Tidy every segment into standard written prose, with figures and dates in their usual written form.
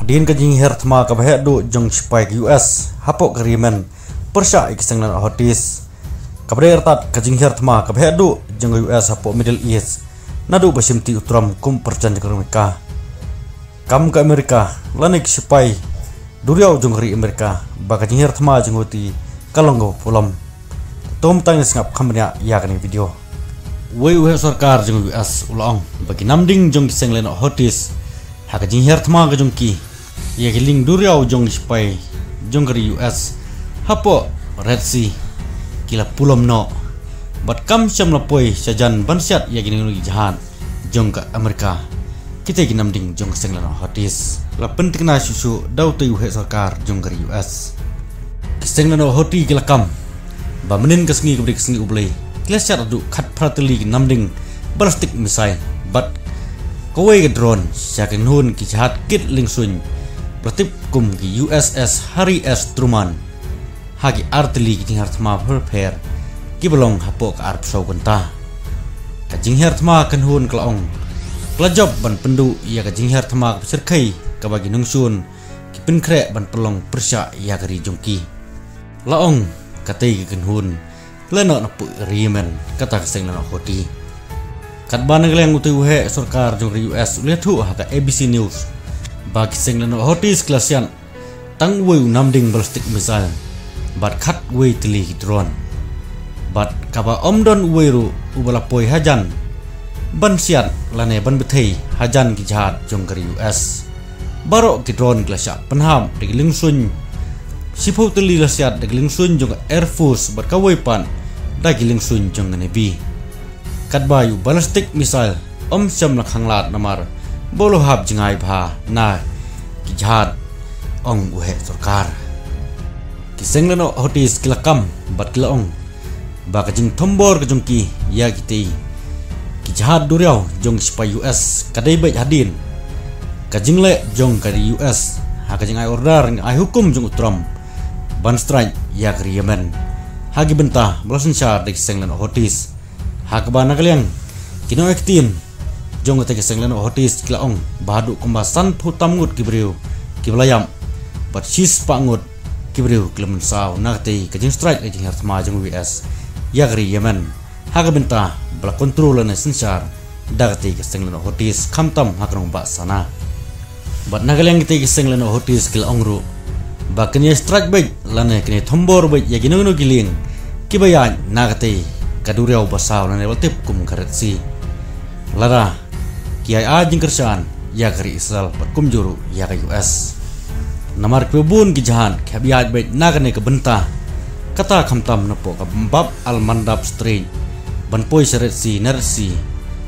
Din kajing hertma kabhe do jong spike US hapok agreement persya ikisenglan hotis kabre ertat kajing hertma kabhe do jong US hapok Middle East nadu basimti utram kum perjanjian Amerika kam ke Amerika lanik spike duriau jong ri Amerika bakajing hertma jong hoti kalonggo pulam tom tang singap kamnya ya kani video wei sarkar jong US ulang bagi namding jong kisenglan hotis hakajing hertma jong ki ya giling duriau jong spy jong dari US hapo Red Sea kila pulam no bat kam syam lapoi sajan bansyat ya gini jahan jong ke Amerika kita ginam ding jong senglan hotis la penting na susu dau tu sarkar jong dari US senglan hoti kila kam ba menin kesngi kubrik kesngi ublei kila syat adu khat prateli namding ballistic missile bat kowe ke drone syakin hun ki jahat kit lingsun Pratip kum ki USS Harry S. Truman hagi artili ki hartma prepare ki belong hapo ka arp so gunta ka jing hartma kan hun klaong klajob ban pendu ia ka jing hartma serkai ka bagi nungsun ki pinkre ban pelong persya ia kari jongki laong katei ki kan hun leno na pu riemen kata keseng na hoti kat ban ngeleng utu he sarkar jong US letu ha ka ABC News bagi senglan hotis klasian tang wei namding ballistic missile bat khat wei tili drone bat kaba omdon weiru ubala poi hajan ban siat lane ban bethei hajan ki jahat jong kari US baro ki drone klasa penham de lingsun sipo tili lasiat de lingsun jong Air Force bat ka wei pan da lingsun jong Navy kat bayu ballistic missile syam la khanglat namar bolo hab jingai bha na ki jahat ong uhe sarkar kisenglan hotis kilakam bat kilaong ba kajing tombor kajong ki ya kiti ki jahat duriau jong spy US kadai bai hadin kajing le jong kari US ha kajing ai order ai hukum jong utram ban strike ya kari Yemen hagi bentah belasan syar de kisenglan hotis ha kabana kaliang kino ektin jong te kesenglan hotis kilaong badu kumbasan putam ngut kibriu kiblayam bat sis pangut kibriu klemen saw nakte kajing strike kajing hartma jong US yagri Yemen haga benta bla kontrol na sensar dagte kesenglan hotis kamtam hakrong ba sana bat nagaleng te kesenglan hotis kilaong ru baknya strike bait lane kene thombor bait yagino no giling kibayan nakte kaduriau basaw na tip kum karetsi lara kiai ajing kerjaan ya kari Israel berkum juru ya ke US namar kebun kijahan kabiat baik nagane ke bentah kata kamtam napo ke bab al mandap strain ban poi seret si nersi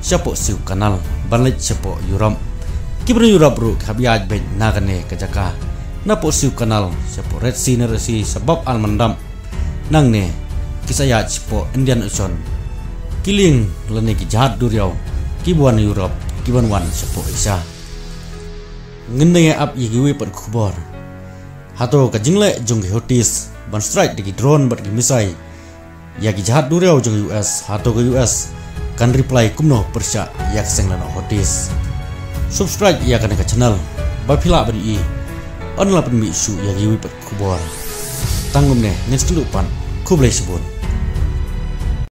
siapo siu kanal banlet siapo Europe kibru Europe ru kabiat baik nagane ke jaka napo siu kanal siapo red si nersi sebab al mandam nang ne kisayat siapo Indian Ocean kiling lene kijahat duriau kibuan Europe kiban wan sepo isa ngene ap yigiwe pat khubor hato ka jingle jong hotis ban strike de drone bat gi misai ya gi jahat duriau jong US hato ke US kan reply kumno persya yak senglan hotis subscribe ya kan ka channel ba phila bari online pen mi su ya gi wi pat khubor tangum ne next lu pan khublai sibun